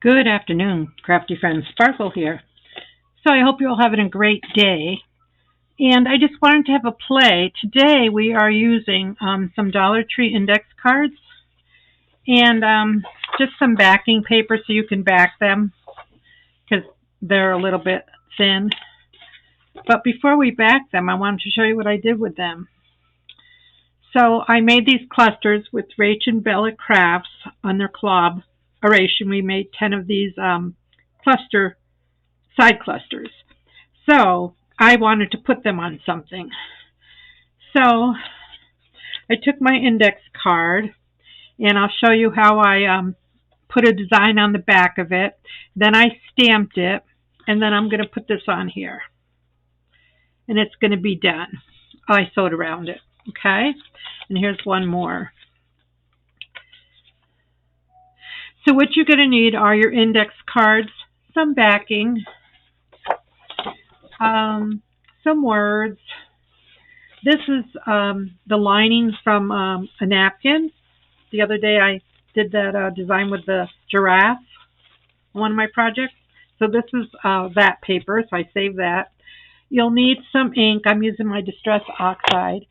Good afternoon, crafty friends. Sparkle here. So I hope you're all having a great day. And I just wanted to have a play. Today we are using some Dollar Tree index cards and just some backing paper so you can back them because they're a little bit thin. But before we back them, I wanted to show you what I did with them. So I made these clusters with Rachel RachandBellaCrafts on their collaboration. We made 10 of these side clusters. So I wanted to put them on something. So I took my index card and I'll show you how I put a design on the back of it. Then I stamped it and then I'm going to put this on here. And it's going to be done. I sewed around it. Okay? And here's one more. So what you're going to need are your index cards, some backing, some words. This is the lining from a napkin. The other day I did that design with the giraffe on one of my projects. So this is that paper, so I saved that. You'll need some ink. I'm using my Distress Oxide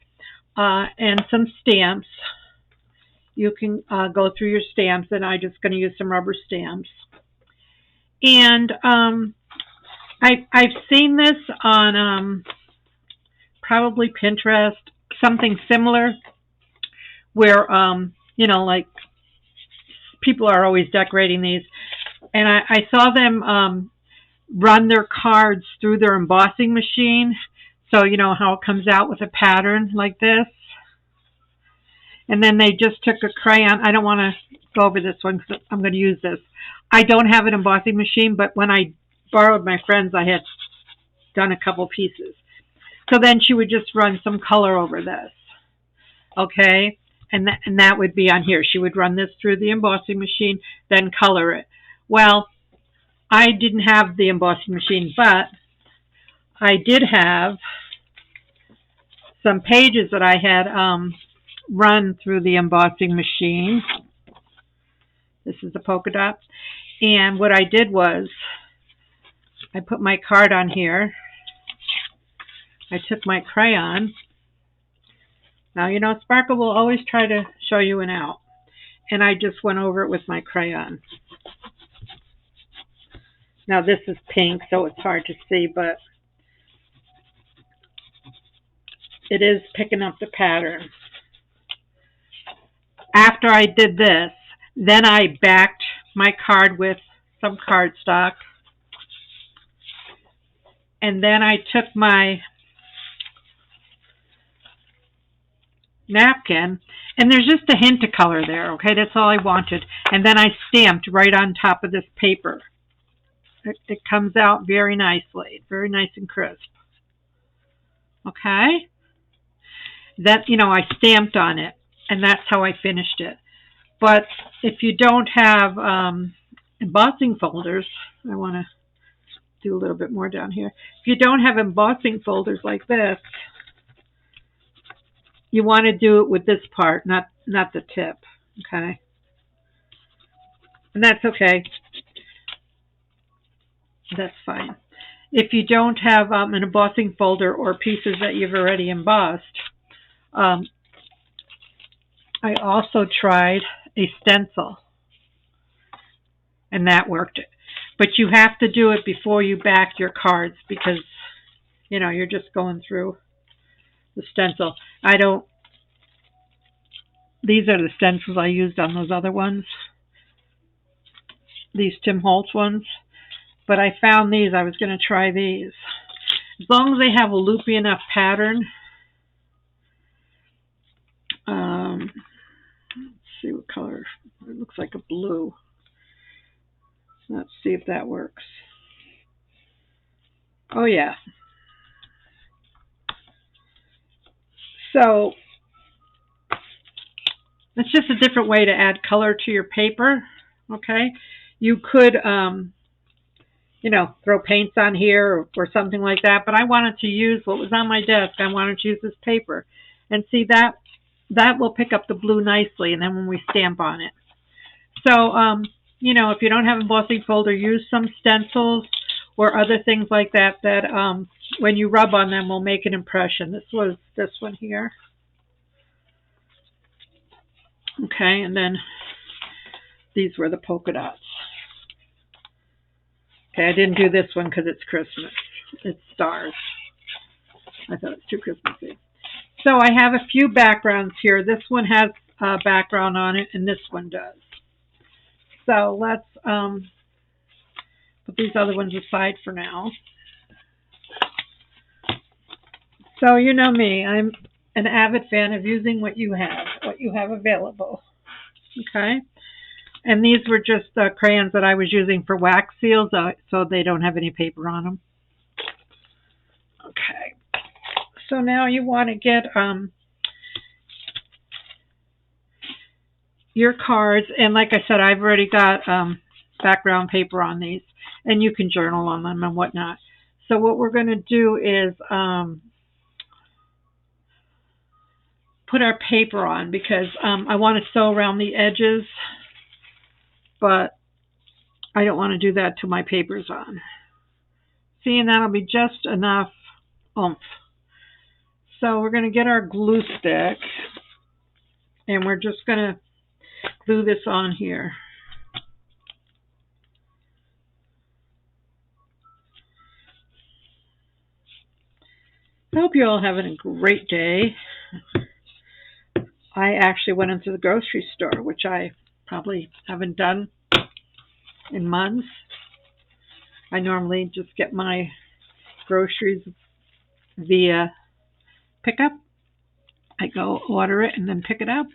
and some stamps. You can go through your stamps, and I'm just going to use some rubber stamps. And I've seen this on probably Pinterest, something similar, where you know, like people are always decorating these, and I saw them run their cards through their embossing machine, so you know how it comes out with a pattern like this. And then they just took a crayon. I don't want to go over this one because I'm going to use this. I don't have an embossing machine, but when I borrowed my friend's, I had done a couple pieces. So then she would just run some color over this. Okay? And that would be on here. She would run this through the embossing machine, then color it. Well, I didn't have the embossing machine, but I did have some pages that I had run through the embossing machine. This is the polka dot. And what I did was I put my card on here. I took my crayon. Now, you know, Sparkle will always try to show you an out. And I just went over it with my crayon. Now, this is pink, so it's hard to see, but it is picking up the pattern. After I did this, then I backed my card with some cardstock. And then I took my napkin, and there's just a hint of color there, okay? That's all I wanted. And then I stamped right on top of this paper. It comes out very nicely, very nice and crisp. Okay? That, you know, I stamped on it. And that's how I finished it. But if you don't have embossing folders, I want to do a little bit more down here. If you don't have embossing folders like this, you want to do it with this part, not the tip. Okay? And that's okay. That's fine. If you don't have an embossing folder or pieces that you've already embossed, I also tried a stencil, and that worked. But you have to do it before you back your cards because, you know, you're just going through the stencil. These are the stencils I used on those other ones, these Tim Holtz ones. But I found these. I was going to try these. As long as they have a loopy enough pattern. Let's see what color. It looks like a blue. Let's see if that works. Oh, yeah. So it's just a different way to add color to your paper. Okay? You could, you know, throw paints on here or something like that. But I wanted to use what was on my desk. I wanted to use this paper. And see, that will pick up the blue nicely, and then when we stamp on it. So you know, if you don't have an embossing folder, use some stencils or other things like that that when you rub on them will make an impression. This was this one here. Okay, and then these were the polka dots. Okay, I didn't do this one because it's Christmas. It's stars. I thought it was too Christmassy. So I have a few backgrounds here. This one has a background on it, and this one does. So let's put these other ones aside for now. So you know me, I'm an avid fan of using what you have available. Okay, and these were just crayons that I was using for wax seals, so they don't have any paper on them. Okay, so now you want to get your cards, and like I said, I've already got background paper on these, and you can journal on them and whatnot. So what we're going to do is put our paper on, because I want to sew around the edges, but I don't want to do that till my paper's on. See, and that'll be just enough oomph. So we're going to get our glue stick, and we're just going to glue this on here. I hope you're all having a great day. I actually went into the grocery store, which I probably haven't done in months. I normally just get my groceries via pickup. I go order it and then pick it up.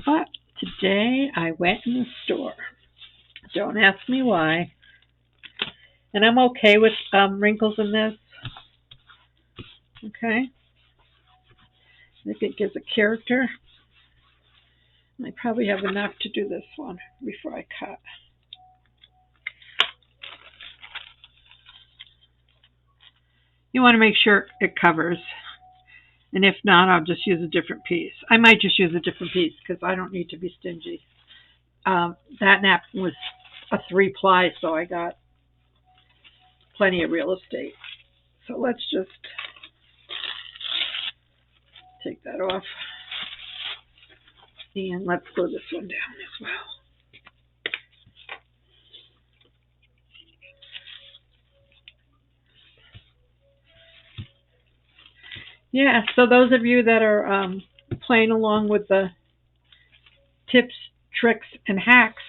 But today I went in the store. Don't ask me why. And I'm okay with wrinkles in this. Okay. I think it gives a character. I probably have enough to do this one before I cut. You want to make sure it covers. And if not, I'll just use a different piece. I might just use a different piece because I don't need to be stingy. That napkin was a 3-ply, so I got plenty of real estate. So let's just take that off. And let's glue this one down as well. Yeah, so those of you that are playing along with the tips, tricks, and hacks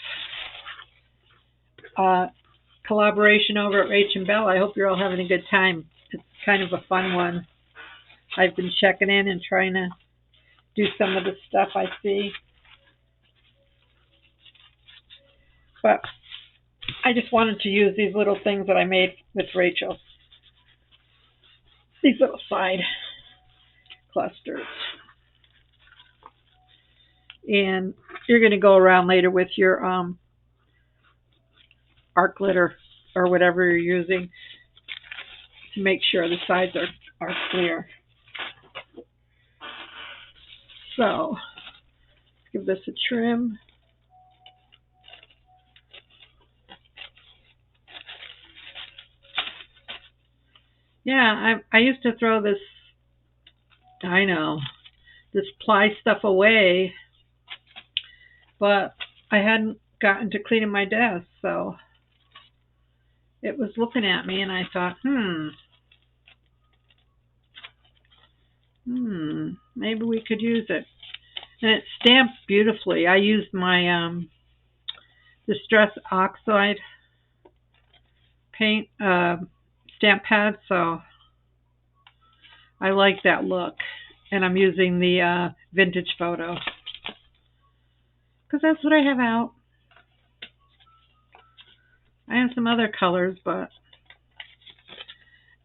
collaboration over at Rachel Bell, I hope you're all having a good time. It's kind of a fun one. I've been checking in and trying to do some of the stuff I see. But I just wanted to use these little things that I made with Rachel. These little side clusters. And you're going to go around later with your art glitter or whatever you're using to make sure the sides are clear. So let's give this a trim. Yeah, I used to throw this, I know, this ply stuff away, but I hadn't gotten to cleaning my desk, so it was looking at me, and I thought, maybe we could use it. And it stamps beautifully. I used my Distress Oxide paint stamp pad, so I like that look. And I'm using the vintage photo because that's what I have out. I have some other colors, but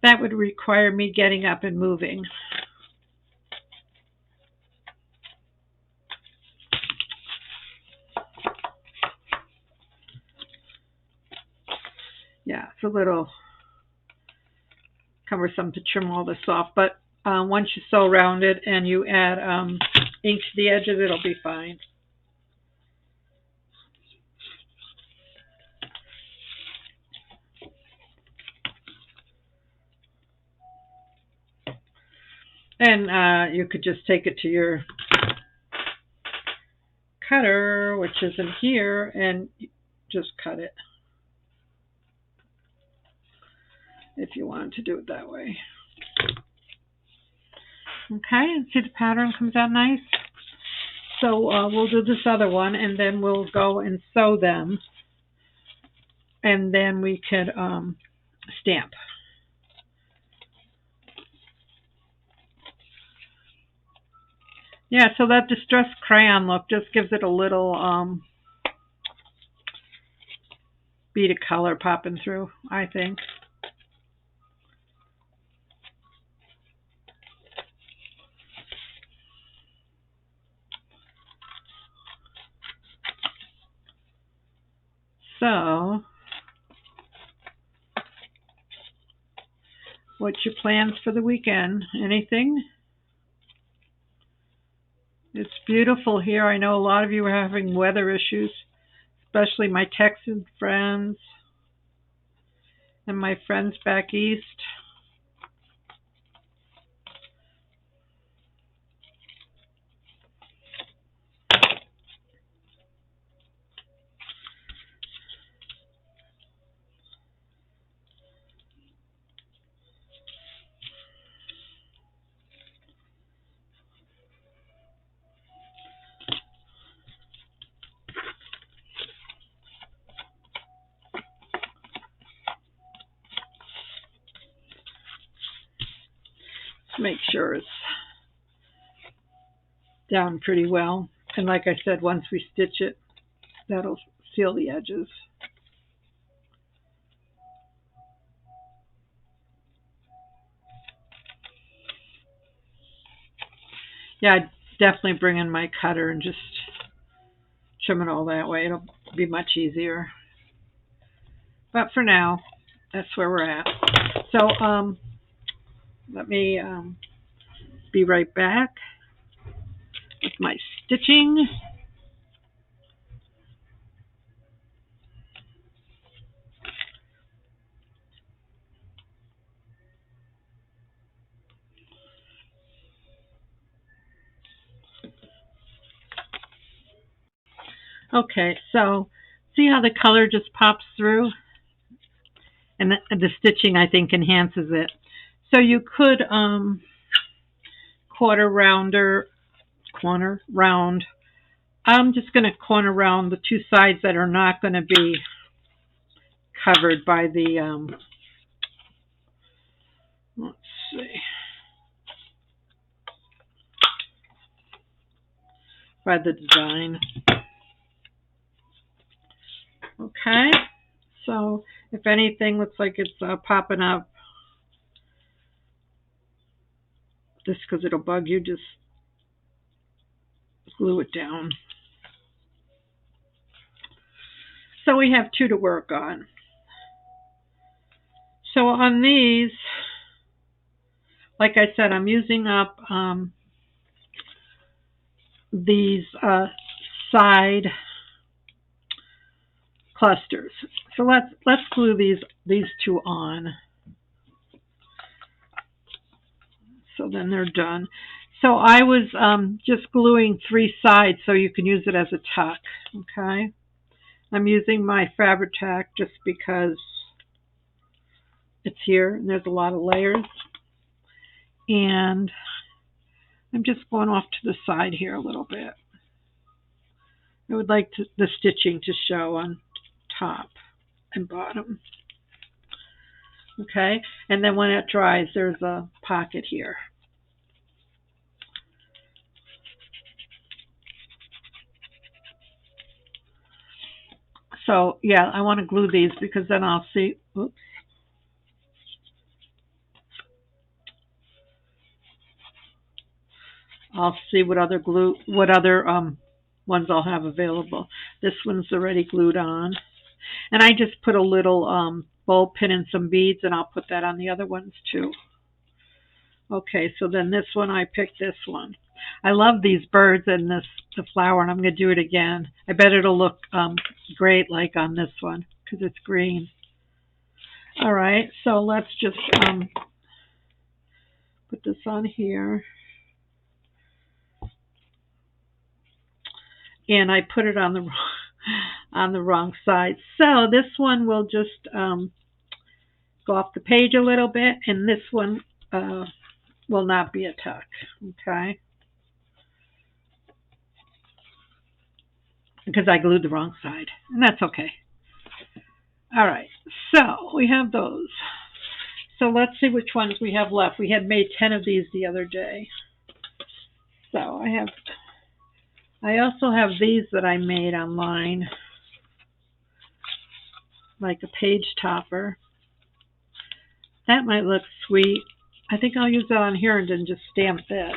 that would require me getting up and moving. Yeah, it's a little cumbersome to trim all this off, but once you sew around it and you add ink to the edges, it'll be fine. And you could just take it to your cutter, which is in here, and just cut it if you wanted to do it that way. Okay, and see the pattern comes out nice? So we'll do this other one, and then we'll go and sew them, and then we could stamp. Yeah, so that distressed crayon look just gives it a little bead of color popping through, I think. So, what's your plans for the weekend? Anything? It's beautiful here. I know a lot of you are having weather issues, especially my Texan friends and my friends back east. Make sure it's down pretty well. And like I said, once we stitch it, that'll seal the edges. Yeah, I'd definitely bring in my cutter and just trim it all that way. It'll be much easier. But for now, that's where we're at. So let me be right back with my stitching. Okay, so see how the color just pops through? And the stitching, I think, enhances it. So you could corner round. I'm just going to corner round the two sides that are not going to be covered by the, let's see, by the design. Okay, so if anything looks like it's popping up, just because it'll bug you, just glue it down. So we have two to work on. So on these, like I said, I'm using up these side clusters. So let's glue these two on. So then they're done. So I was just gluing three sides so you can use it as a tuck. Okay. I'm using my Fabri-Tac just because it's here and there's a lot of layers. And I'm just going off to the side here a little bit. I would like the stitching to show on top and bottom. Okay, and then when it dries, there's a pocket here. So yeah, I want to glue these because then I'll see. Oops. I'll see what other ones I'll have available. This one's already glued on, and I just put a little bowl pin and some beads, and I'll put that on the other ones too. Okay, so then this one, I picked this one. I love these birds and the flower, and I'm going to do it again. I bet it'll look great like on this one because it's green. All right, so let's just put put this on here. And I put it on the wrong side. So this one will just go off the page a little bit, and this one will not be a tuck. Okay, because I glued the wrong side, and that's okay. All right, so we have those. So let's see which ones we have left. We had made 10 of these the other day. So I also have these that I made online, like a page topper. That might look sweet. I think I'll use that on here and then just stamp this.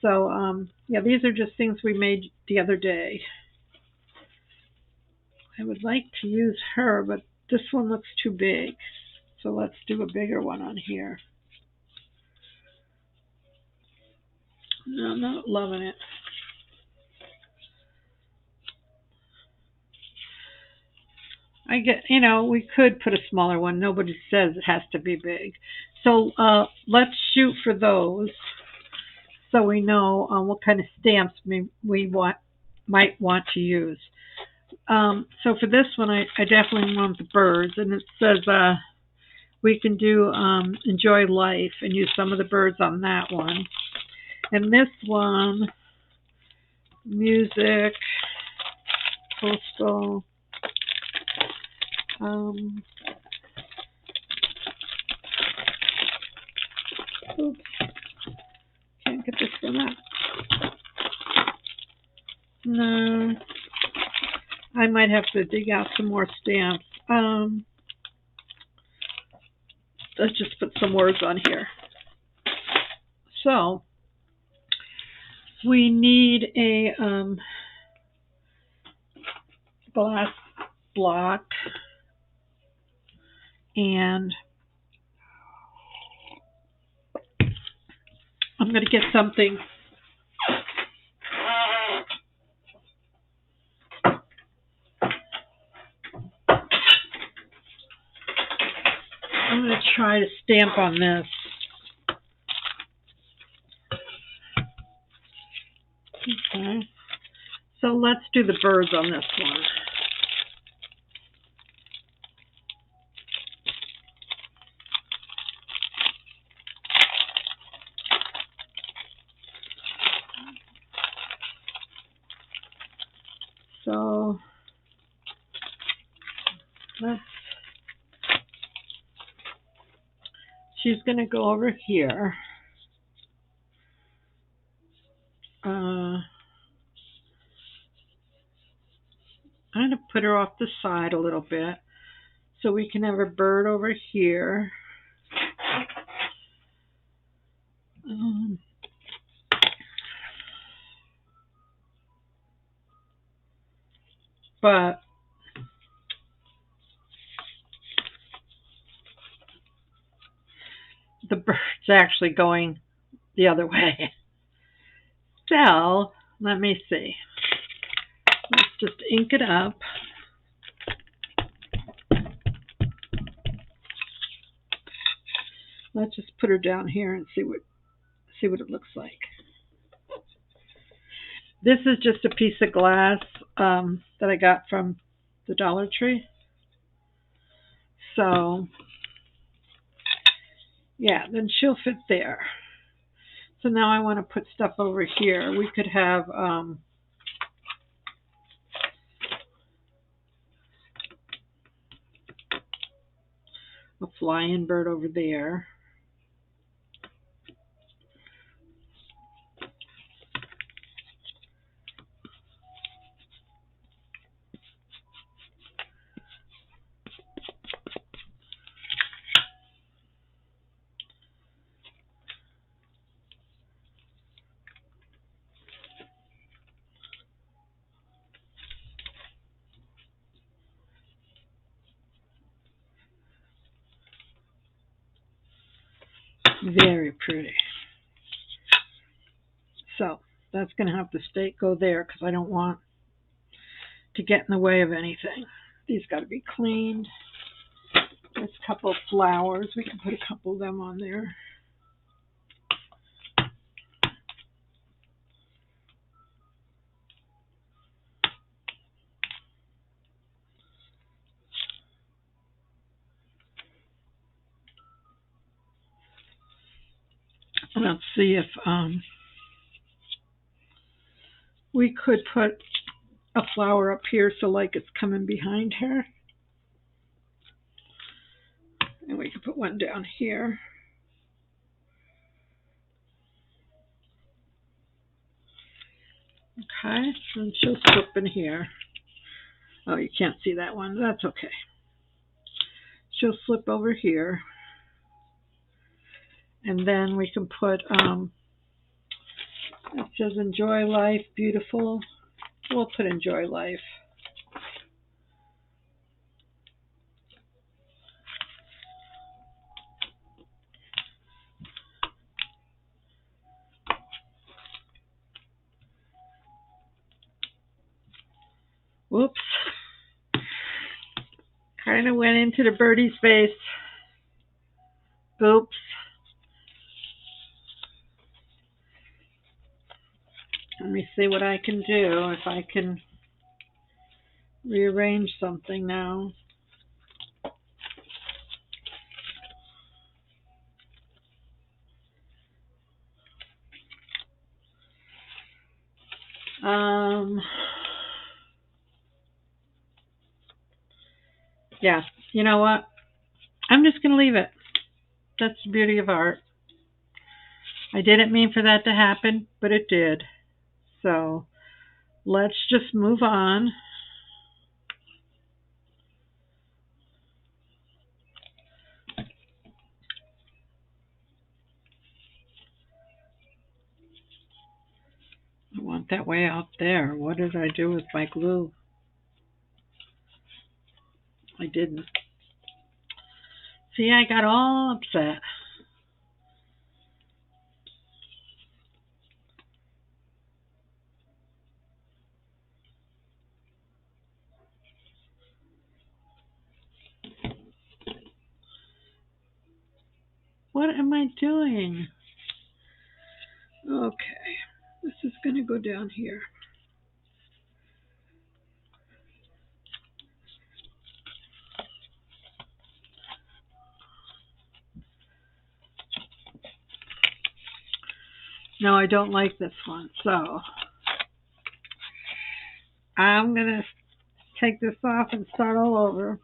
So, yeah, these are just things we made the other day. I would like to use her, but this one looks too big. So let's do a bigger one on here. No, I'm not loving it. I get, we could put a smaller one. Nobody says it has to be big. So let's shoot for those so we know what kind of stamps we might want to use. So for this one, I definitely want the birds. And it says we can do enjoy life and use some of the birds on that one. And this one, music, coastal. Oops, can't get this one up. No, I might have to dig out some more stamps. Let's just put some words on here. So we need a glass block, and I'm going to get something. I'm going to try to stamp on this. Okay. So let's do the birds on this one. So she's going to go over here. I'm going to put her off the side a little bit so we can have a bird over here. But the bird's actually going the other way. So, let me see. Let's just ink it up. Let's just put her down here and see what it looks like. This is just a piece of glass that I got from the Dollar Tree. So, yeah, then she'll fit there. So now I want to put stuff over here. We could have a flying bird over there. Very pretty. So that's going to have to go there because I don't want to get in the way of anything. These got to be cleaned. There's a couple of flowers. We can put a couple of them on there. Let's see if we could put a flower up here so like it's coming behind her. And we could put one down here. Okay, and she'll slip in here. Oh, you can't see that one. That's okay. She'll slip over here. And then we can put, it says enjoy life, beautiful. We'll put enjoy life. Whoops. Kind of went into the birdie's face. Oops. Let me see what I can do, if I can rearrange something now. Yeah, you know what? I'm just going to leave it. That's the beauty of art. I didn't mean for that to happen, but it did. So let's just move on. I want that way out there. What did I do with my glue? I didn't. See, I got all upset. What am I doing? Okay, this is going to go down here. No, I don't like this one, so I'm going to take this off and start all over.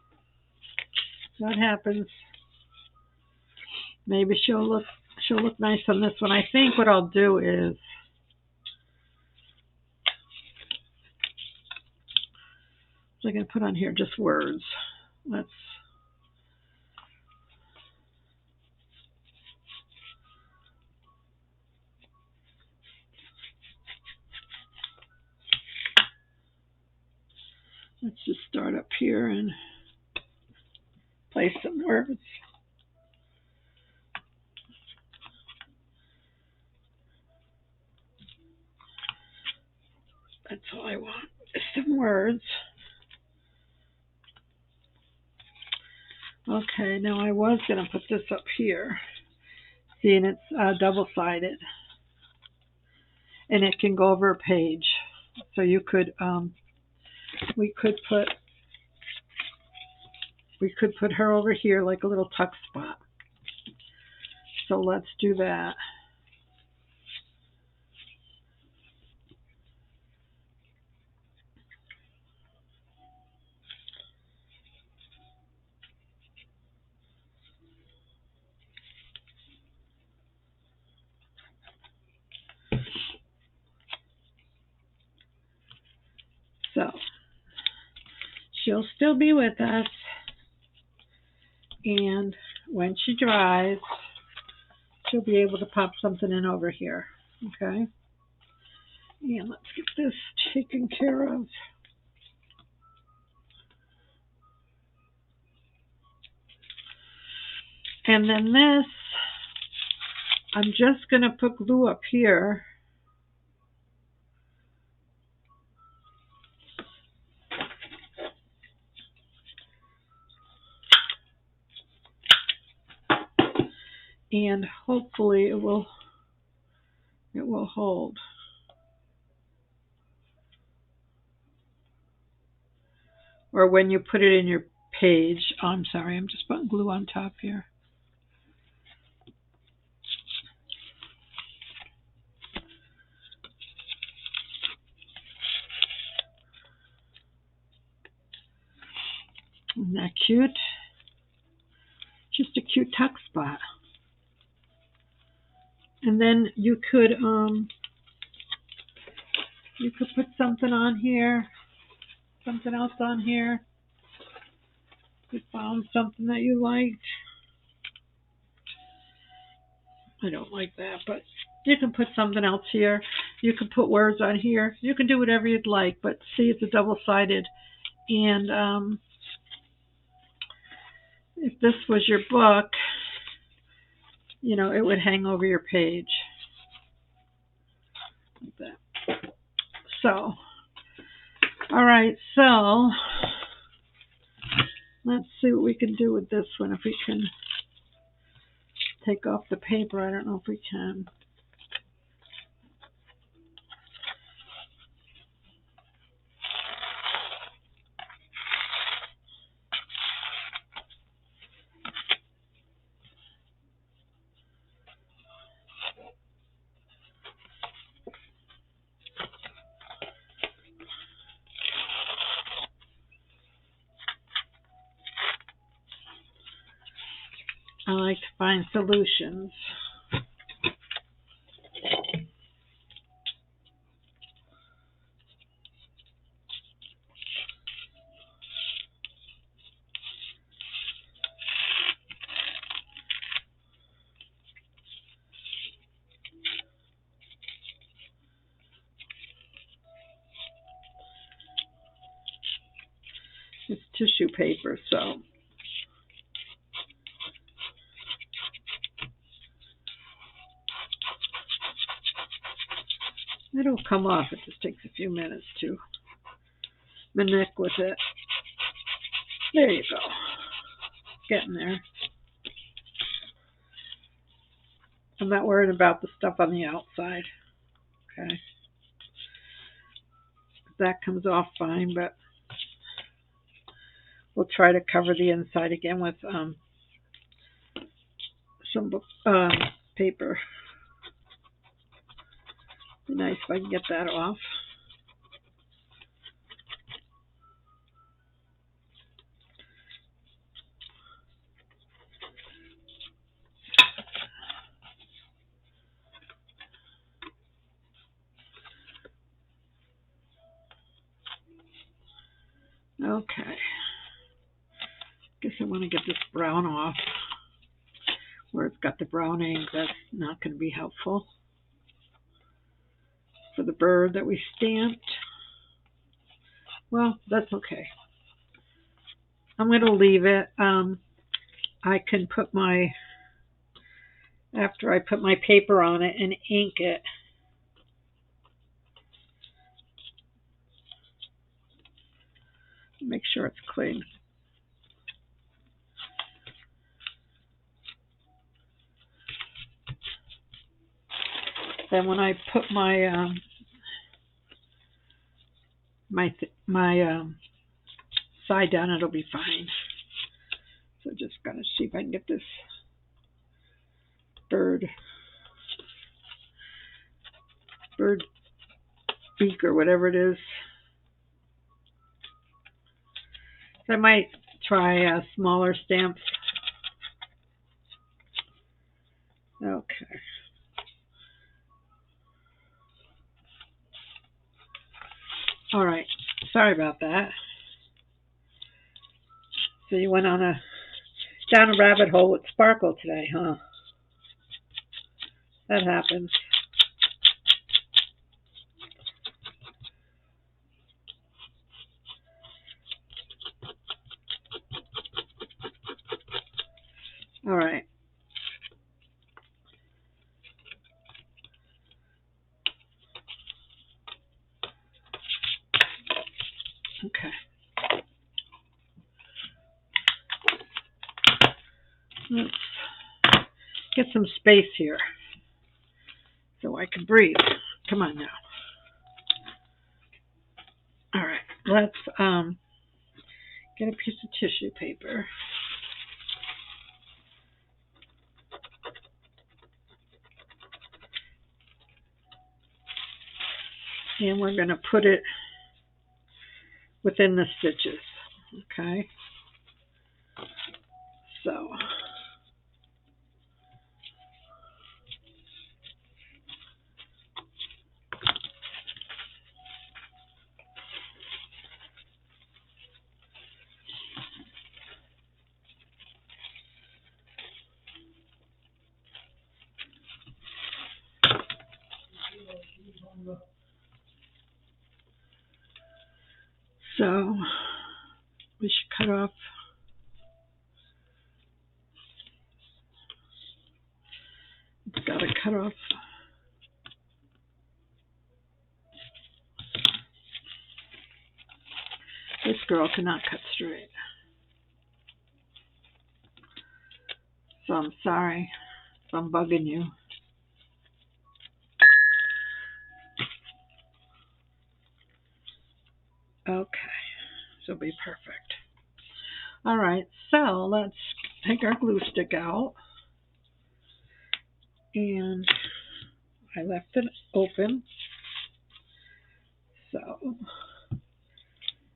What happens? Maybe she'll look nice on this one. I think what I'll do is I'm going to put on here just words. Let's just start up here and place some words. That's all I want, is some words. Okay, now I was going to put this up here. See, and it's double-sided. And it can go over a page. So you could, we could put her over here like a little tuck spot. So let's do that. So she'll still be with us, and when she dries, she'll be able to pop something in over here. Okay, and let's get this taken care of. And then this, I'm just going to put glue up here. And hopefully it will hold. Or when you put it in your page, oh, I'm sorry, I'm just putting glue on top here. Isn't that cute? Just a cute tuck spot. And then you could put something on here, something else on here. You found something that you liked. I don't like that, but you can put something else here. You can put words on here. You can do whatever you'd like, but see, it's a double-sided. And if this was your book, you know, it would hang over your page like that. So, all right, so let's see what we can do with this one. If we can take off the paper, I don't know if we can. I like to find solutions. It's tissue paper, so it'll come off. It just takes a few minutes to manipulate with it. There you go. Getting there. I'm not worried about the stuff on the outside. Okay. That comes off fine, but we'll try to cover the inside again with some paper. Be nice if I can get that off. Okay. Guess I want to get this brown off. Where it's got the brown ink, that's not going to be helpful for the bird that we stamped. Well, that's okay. I'm going to leave it. I can put after I put my paper on it and ink it, make sure it's clean. Then when I put my side down, it'll be fine. So just gonna see if I can get this bird beak or whatever it is. I might try smaller stamps. Okay. All right. Sorry about that. So you went down a rabbit hole with sparkle today, huh? That happens. All right. Okay. Let's get some space here so I can breathe. Come on now. All right. Let's get a piece of tissue paper. And we're going to put it within the stitches. Okay. So we should cut off. It's got to cut off. This girl cannot cut straight. So I'm sorry if I'm bugging you. Okay, so it'll be perfect. All right, so let's take our glue stick out. And I left it open. So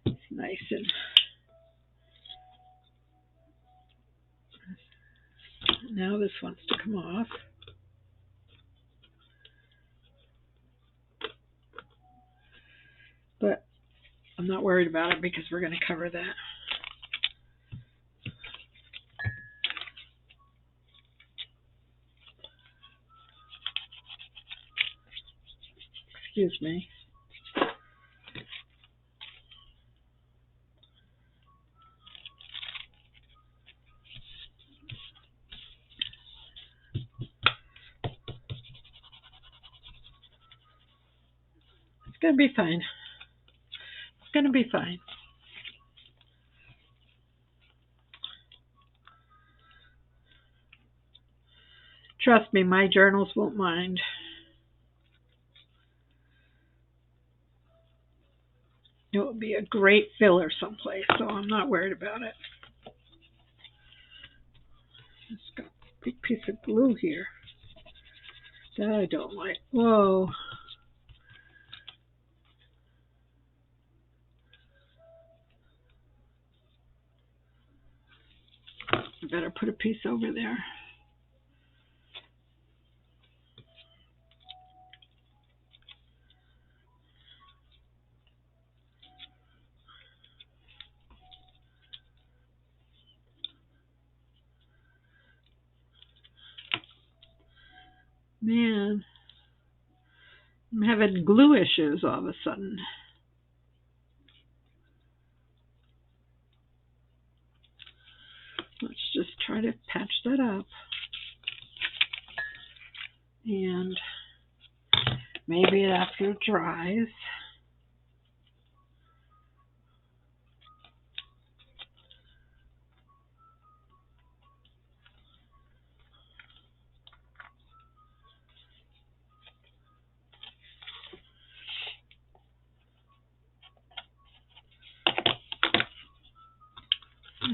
it's nice and now this wants to come off. But I'm not worried about it because we're going to cover that. Excuse me. It's going to be fine. It's going to be fine. Trust me, my journals won't mind. It will be a great filler someplace, so I'm not worried about it. It's got a big piece of glue here that I don't like. Whoa. I better put a piece over there. Man, I'm having glue issues all of a sudden. Let's just try to patch that up. And maybe after it dries,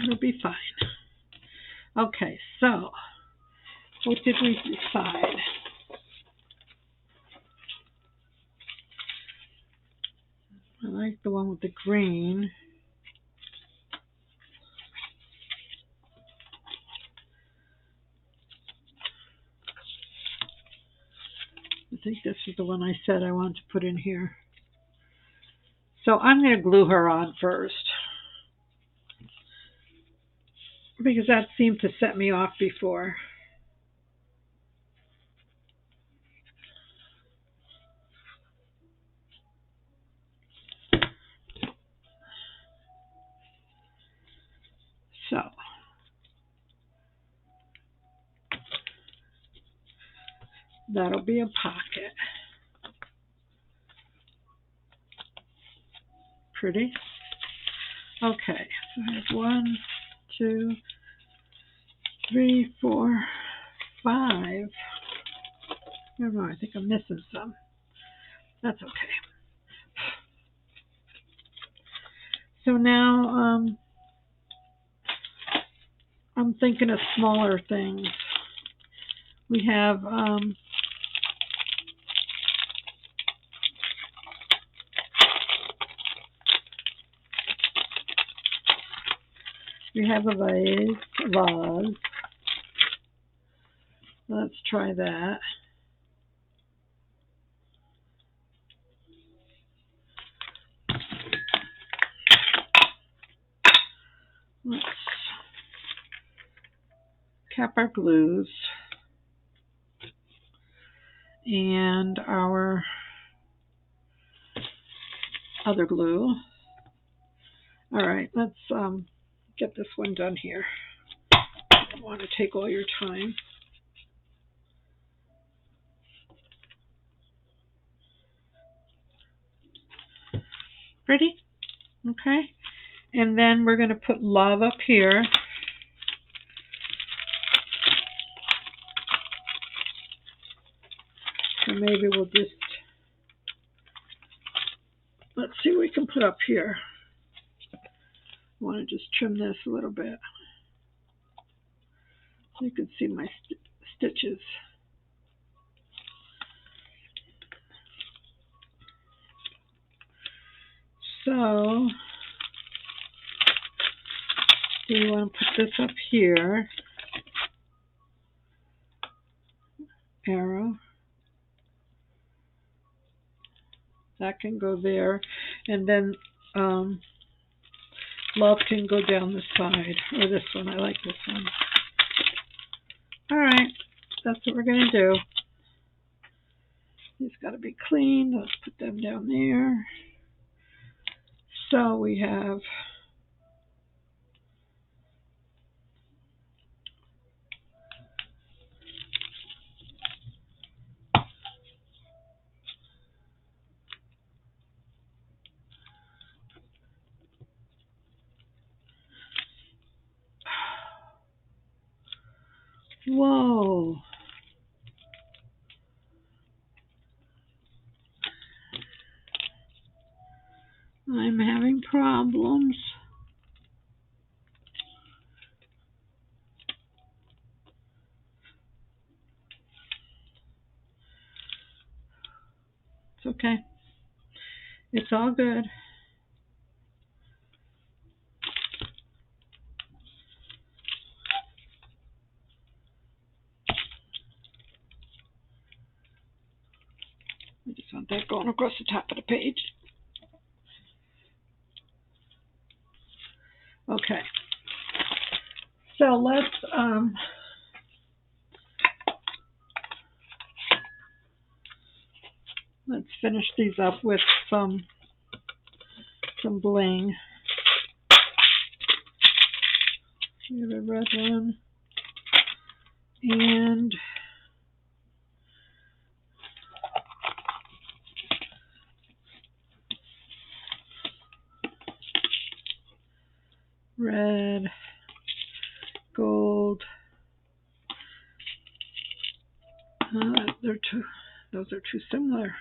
it'll be fine. Okay, so what did we decide? I like the one with the green. I think this is the one I said I want to put in here. So I'm going to glue her on first, because that seemed to set me off before. So that'll be a pocket. Pretty. Okay, so I have 1, 2, 3, 4, 5. No, I think I'm missing some. That's okay. So now I'm thinking of smaller things. We have a vase. Let's try that. Let's cap our glues and our other glue. All right, let's get this one done here. I don't want to take all your time. Ready? Okay. And then we're going to put love up here. So maybe we'll just, let's see what we can put up here. I want to just trim this a little bit. You can see my stitches. So, do you want to put this up here? Arrow. That can go there. And then love can go down the side. Or this one. I like this one. Alright. That's what we're going to do. These got to be cleaned. Let's put them down there. So we have whoa. I'm having problems. It's okay. It's all good. I just want that going across the top of the page. Okay. So let's finish these up with some bling. We have a red one and red, gold. Those are too similar.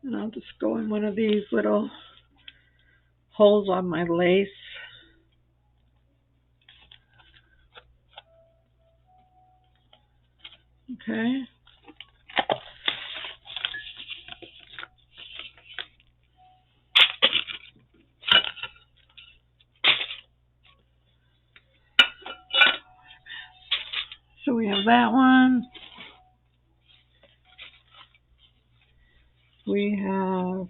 And I'll just go in one of these little holes on my lace. Okay. So we have that one. We have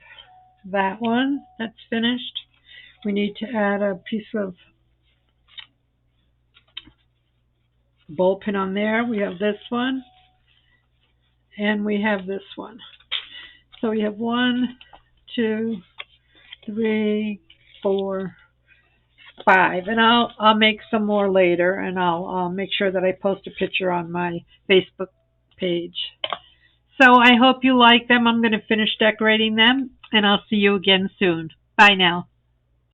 that one that's finished. We need to add a piece of bowl pin on there. We have this one. And we have this one. So we have 1, 2, 3, 4, 5. And I'll make some more later, and I'll make sure that I post a picture on my Facebook page. So I hope you like them. I'm going to finish decorating them, and I'll see you again soon. Bye now.